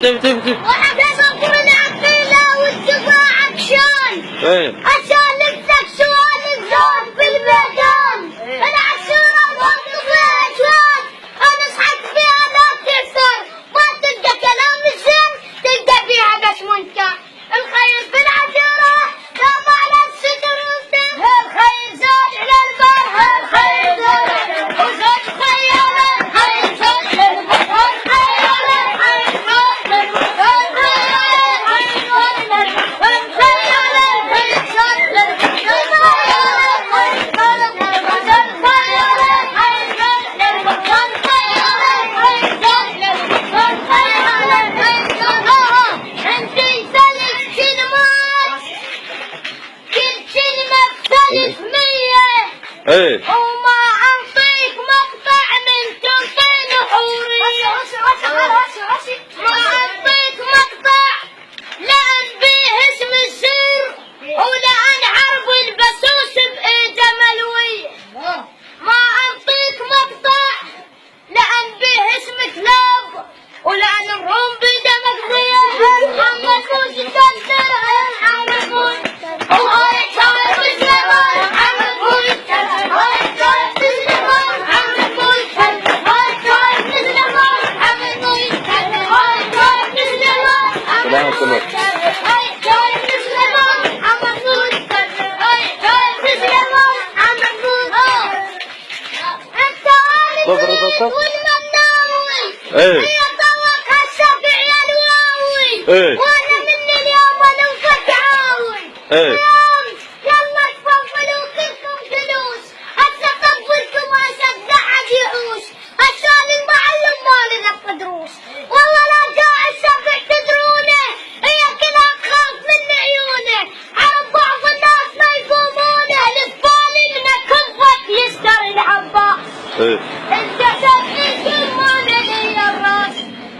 وانا بفكر العقيلة والدفاع عطشان عشان نمسك سؤال الزور في الميدان العشيرة برضو فيها أجوان انا صحيت فيها لا تأثر ما تلقى كلام الزين تلقى فيها بس منكر الخير في العشيرة لا معنى الستر الخير زاد على البر الخير زاد وزاد خيال الخير زاد وما أعطيك مقطع من تلقين حورية ما أعطيك مقطع لأن بيه اسم السر ولأن عرب البسوس بإيده ملوية ما أعطيك مقطع لأن بيه اسم كلاب ولأن الروم بإيده مقضية محمد موسى تنزل محمد موسى هي طوقها الشافعي الواوي وانا من اليوم انا وفتعاوي اليوم يلا تفضلوا كلكم جلوس هسه طبلكم عشان قاعد يعوش عشان المعلم ما لنا دروس والله لا جاء الشافع تدرونه هي كلها تخاف من عيونه عرب بعض الناس ما يقومونه الزبالي من كذبت يستر العباس انت شافعي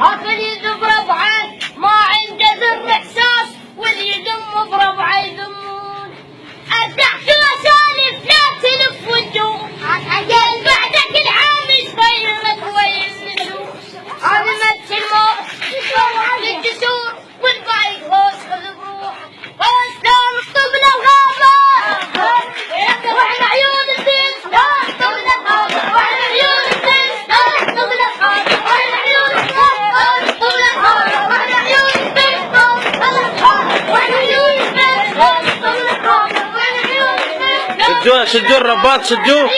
اخر يذب ربعه ما عنده ذر احساس واللي يذم بربعه يذمون ارتحت واسالف لا تلف وتدوم بعدك العامش غيرك وين النجوم هذا مثل موت للجسور والباقي غوص بروح غوص دار طبل الغابه واحنا عيون الدين طبل الغابه واحنا عيون الدين طبل الغابه واحنا عيون شدوا الرباط شدوه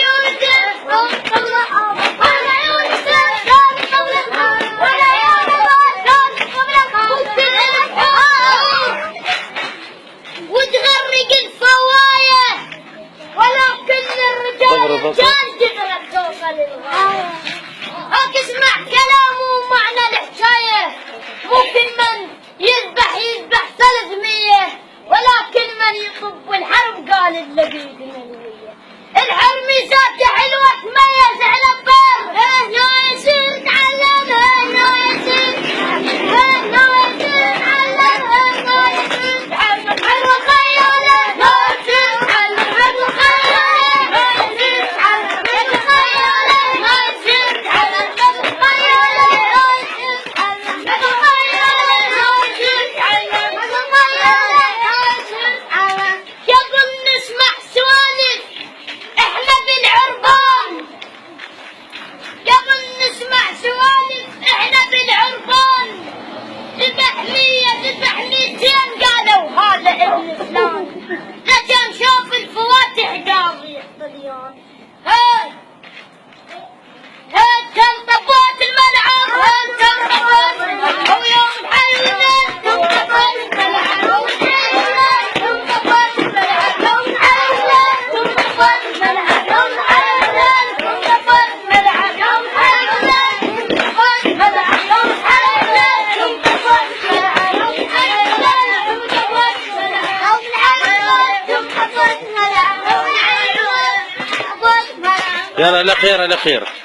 وتغرق الفوايه ولكن الرجال تقدر توصل للغايه هاك اسمع كلامه ومعنى الحكايه ممكن من يذبح 300 ولكن من يطب الحرب قال اللبيب ملوية الحرمي ذاته حلوة تميز على البر هنا يصير تعلم هنا يصير هنا يصير تعلم هنا يصير تعلم حلو خياله هنا يصير تعلم حلو خياله هنا يصير تعلم حلو خياله هنا يصير تعلم حلو خياله هنا يصير تعلم حلو خياله هنا يصير تعلم حلو خياله قبل نسمع سوالف احنا بالعربان قبل نسمع سوالف احنا بالعربان ذبح 100 ذبح 200 قالوا هذا ابن فلان لكن شوف الفواتح قاضي الطليان هاي كم طبات الملعب كم طبات ويوم حلنا كم طبات الملعب كم طبات الملعب يوم حلنا كم طبات الملعب يوم حلنا كم طبات الملعب يوم حلنا كم طبات الملعب يوم حلنا كم طبات الملعب يوم حلنا كم طبات الملعب يوم حلنا كم طبات الملعب يوم حلنا يلا الاخير